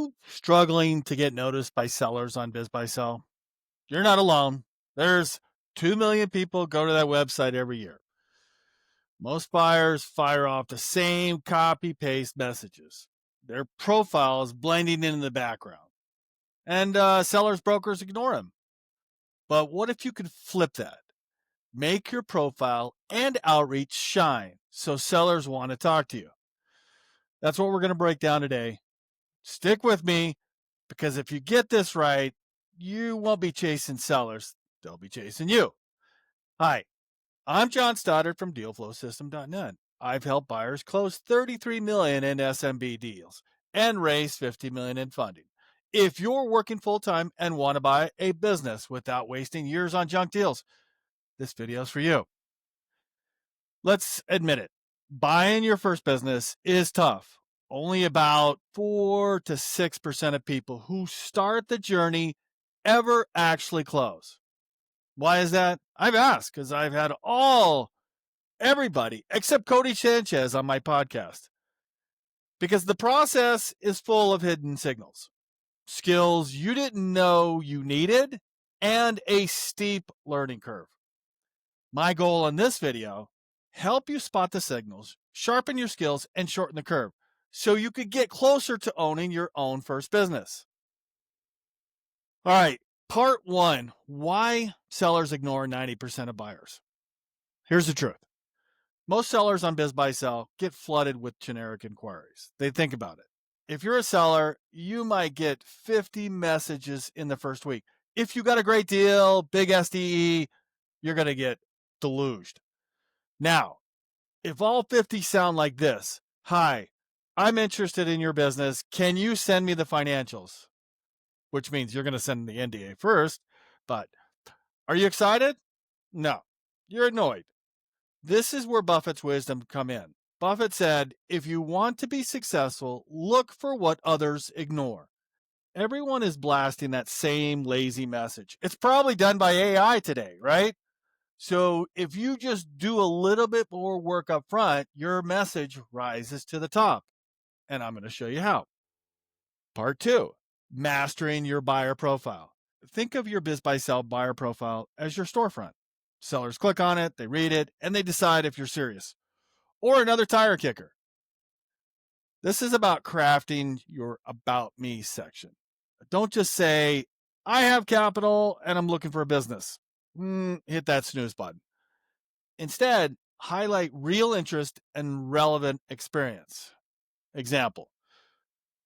you struggling to get noticed by sellers on BizBuySell? You're not alone. There's 2 million people go to that website every year. Most buyers fire off the same copy-paste messages. Their profile is blending in the background. And sellers, brokers ignore them. But what if you could flip that? Make your profile and outreach shine so sellers want to talk to you. That's what we're going to break down today. Stick with me, because if you get this right, you won't be chasing sellers. They'll be chasing you. Hi, I'm Jon Stoddard from DealFlowSystem.net. I've helped buyers close $33 million in SMB deals and raise $50 million in funding. If you're working full-time and want to buy a business without wasting years on junk deals, this video is for you. Let's admit it. Buying your first business is tough. Only about 4 to 6% of people who start the journey ever actually close. Why is that? I've asked because I've had everybody except Cody Sanchez on my podcast. Because the process is full of hidden signals, skills you didn't know you needed, and a steep learning curve. My goal in this video, help you spot the signals, sharpen your skills, and shorten the curve so you could get closer to owning your own first business. All right, part 1, why sellers ignore 90% of buyers. Here's the truth. Most sellers on BizBuySell get flooded with generic inquiries. They think about it. If you're a seller, you might get 50 messages in the first week. If you got a great deal, big SDE, you're going to get deluged. Now, if all 50 sound like this, hi, I'm interested in your business. Can you send me the financials? Which means you're going to send the NDA first, but are you excited? No, you're annoyed. This is where Buffett's wisdom come in. Buffett said, if you want to be successful, look for what others ignore. Everyone is blasting that same lazy message. It's probably done by AI today, right? So if you just do a little bit more work up front, your message rises to the top. And I'm going to show you how. Part 2, mastering your buyer profile. Think of your BizBuySell buyer profile as your storefront. Sellers click on it, they read it, and they decide if you're serious. Or another tire kicker. This is about crafting your About Me section. Don't just say, I have capital and I'm looking for a business. Hit that snooze button. Instead, highlight real interest and relevant experience. Example,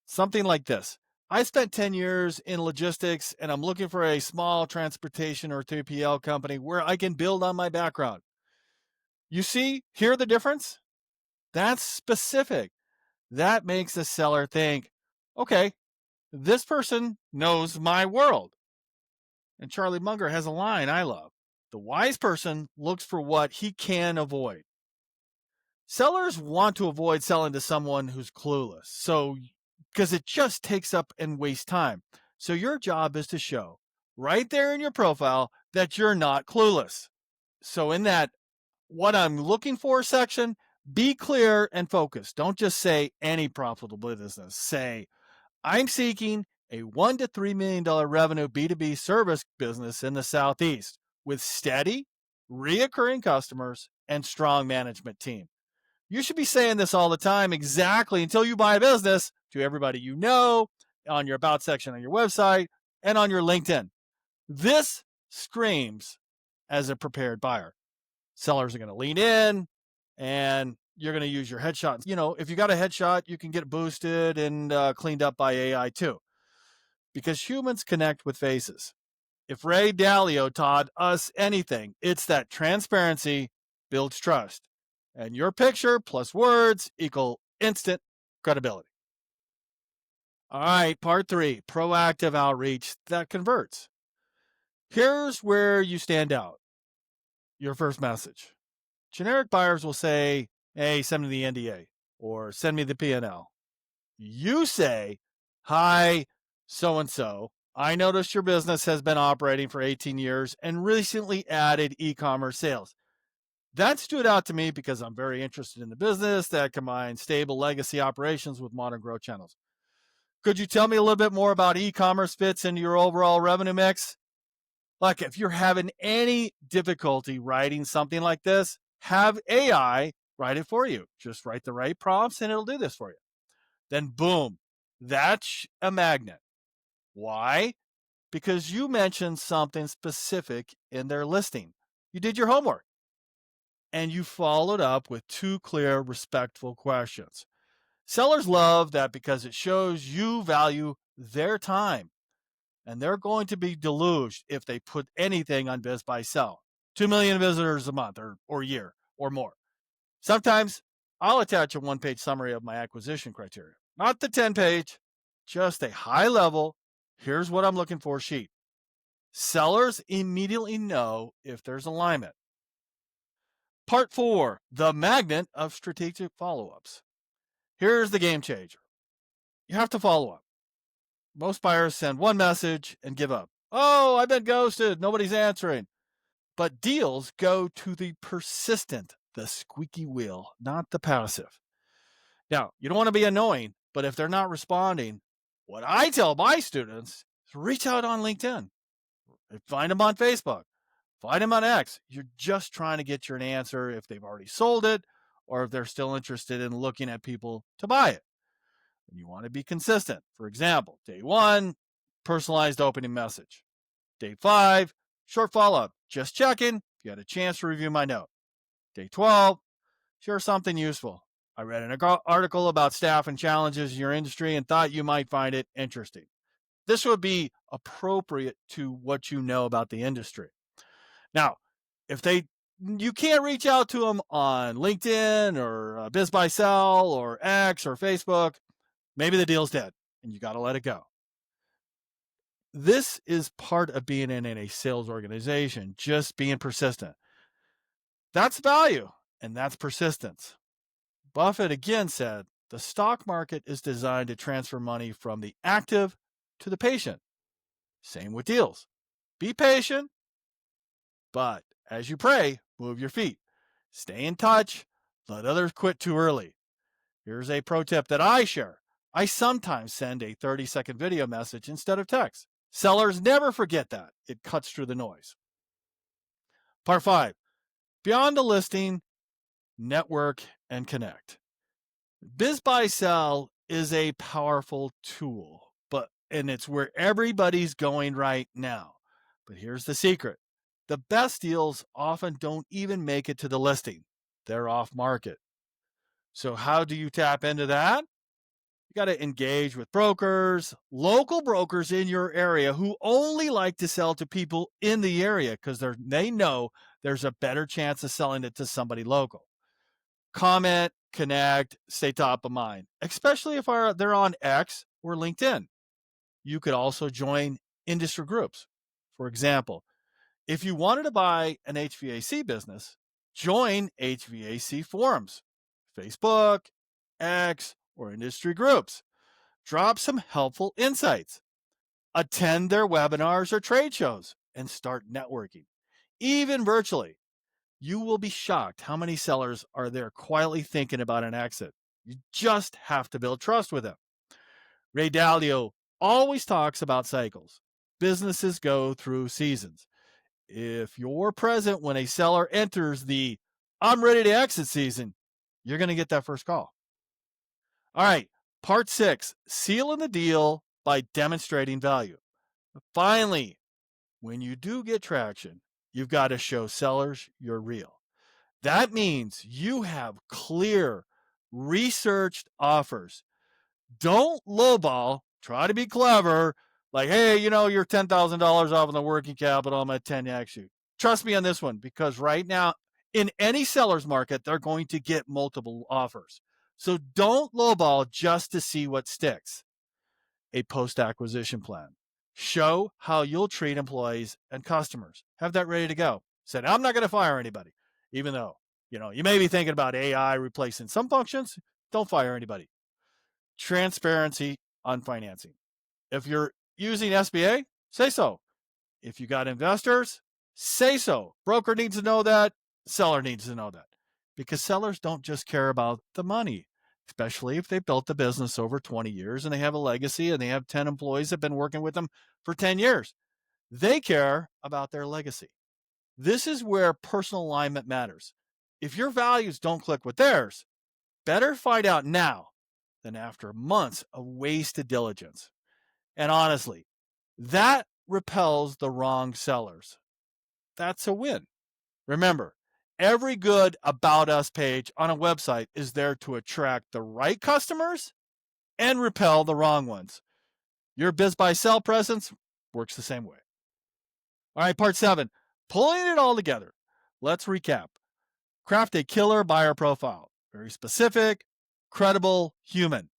something like this. I spent 10 years in logistics and I'm looking for a small transportation or 3PL company where I can build on my background. You see, hear the difference? That's specific. That makes the seller think, okay, this person knows my world. And Charlie Munger has a line I love. The wise person looks for what he can avoid. Sellers want to avoid selling to someone who's clueless, because it just takes up and wastes time. So your job is to show right there in your profile that you're not clueless. So in that what I'm looking for section, be clear and focused. Don't just say any profitable business. Say, I'm seeking a $1 to $3 million revenue B2B service business in the Southeast with steady, reoccurring customers and strong management team. You should be saying this all the time, exactly until you buy a business, to everybody you know, on your About section on your website, and on your LinkedIn. This screams as a prepared buyer. Sellers are going to lean in, and you're going to use your headshot. If you got a headshot, you can get it boosted and cleaned up by AI too, because humans connect with faces. If Ray Dalio taught us anything, it's that transparency builds trust. And your picture plus words equal instant credibility. All right, part 3, proactive outreach that converts. Here's where you stand out. Your first message. Generic buyers will say, hey, send me the NDA or send me the P&L. You say, hi, so-and-so. I noticed your business has been operating for 18 years and recently added e-commerce sales. That stood out to me because I'm very interested in the business that combines stable legacy operations with modern growth channels. Could you tell me a little bit more about e-commerce fits into your overall revenue mix? Like, if you're having any difficulty writing something like this, have AI write it for you. Just write the right prompts and it'll do this for you. Then boom, that's a magnet. Why? Because you mentioned something specific in their listing. You did your homework and you followed up with 2 clear, respectful questions. Sellers love that because it shows you value their time, and they're going to be deluged if they put anything on BizBuySell. 2 million visitors a month or year or more. Sometimes I'll attach a 1-page summary of my acquisition criteria, not the 10-page, just a high level, here's what I'm looking for sheet. Sellers immediately know if there's alignment. Part 4, the magnet of strategic follow-ups. Here's the game changer. You have to follow up. Most buyers send one message and give up. Oh, I've been ghosted. Nobody's answering. But deals go to the persistent, the squeaky wheel, not the passive. Now, you don't want to be annoying, but if they're not responding, what I tell my students is reach out on LinkedIn. Find them on Facebook. Find them on X. You're just trying to get an answer if they've already sold it or if they're still interested in looking at people to buy it. And you want to be consistent. For example, day 1, personalized opening message. Day 5, short follow-up. Just checking if you had a chance to review my note. Day 12, share something useful. I read an article about staff and challenges in your industry and thought you might find it interesting. This would be appropriate to what you know about the industry. Now, if you can't reach out to them on LinkedIn or BizBuySell or X or Facebook, maybe the deal's dead and you got to let it go. This is part of being in a sales organization, just being persistent. That's value, and that's persistence. Buffett again said, the stock market is designed to transfer money from the active to the patient. Same with deals. Be patient, but as you pray, move your feet. Stay in touch. Let others quit too early. Here's a pro tip that I share. I sometimes send a 30-second video message instead of text. Sellers never forget that. It cuts through the noise. Part 5, beyond the listing, network and connect. BizBuySell is a powerful tool, and it's where everybody's going right now. But here's the secret. The best deals often don't even make it to the listing. They're off market. So how do you tap into that? You got to engage with brokers, local brokers in your area who only like to sell to people in the area because they know there's a better chance of selling it to somebody local. Comment, connect, stay top of mind, especially if they're on X or LinkedIn. You could also join industry groups. For example, if you wanted to buy an HVAC business, join HVAC forums, Facebook, X, or industry groups. Drop some helpful insights. Attend their webinars or trade shows and start networking, even virtually. You will be shocked how many sellers are there quietly thinking about an exit. You just have to build trust with them. Ray Dalio always talks about cycles. Businesses go through seasons. If you're present when a seller enters the I'm ready to exit season, you're going to get that first call. All right, part 6, sealing the deal by demonstrating value. Finally, when you do get traction, you've got to show sellers you're real. That means you have clear, researched offers. Don't lowball. Try to be clever. Like, hey, you're $10,000 off on the working capital. I'm at 10x you. Trust me on this one, because right now, in any seller's market, they're going to get multiple offers. So don't lowball just to see what sticks. A post-acquisition plan. Show how you'll treat employees and customers. Have that ready to go. Said, I'm not going to fire anybody, even though, you may be thinking about AI replacing some functions. Don't fire anybody. Transparency on financing. If you're using SBA, say so. If you got investors, say so. Broker needs to know that. Seller needs to know that. Because sellers don't just care about the money. especially if they've built the business over 20 years and they have a legacy and they have 10 employees that have been working with them for 10 years. They care about their legacy. This is where personal alignment matters. If your values don't click with theirs, better find out now than after months of wasted diligence. And honestly, that repels the wrong sellers. That's a win. Remember, every good About Us page on a website is there to attract the right customers and repel the wrong ones. Your BizBuySell presence works the same way. All right, part 7, pulling it all together. Let's recap. Craft a killer buyer profile. Very specific, credible, human.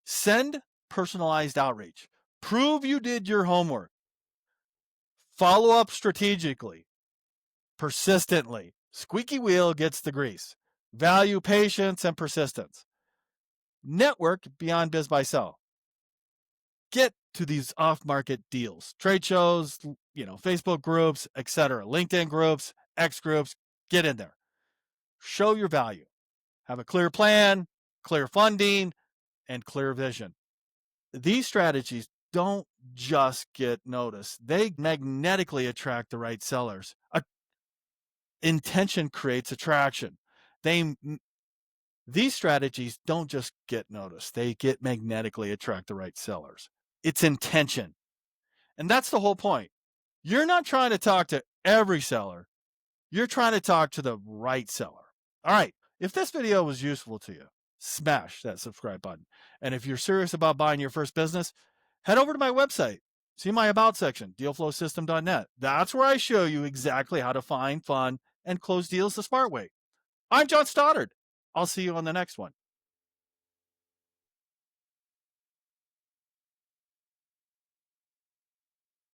Send personalized outreach. Prove you did your homework. Follow up strategically, persistently. Squeaky wheel gets the grease. Value patience and persistence. Network beyond BizBuySell. Get to these off-market deals, trade shows, Facebook groups, etc., LinkedIn groups, X groups. Get in there. Show your value. Have a clear plan, clear funding, and clear vision. These strategies don't just get noticed. They magnetically attract the right sellers. Intention creates attraction. These strategies don't just get noticed. They get magnetically attract the right sellers. It's intention. And that's the whole point. You're not trying to talk to every seller. You're trying to talk to the right seller. All right. If this video was useful to you, smash that subscribe button. And if you're serious about buying your first business, head over to my website. See my About section, dealflowsystem.net. That's where I show you exactly how to find, fund, and close deals the smart way. I'm Jon Stoddard. I'll see you on the next one.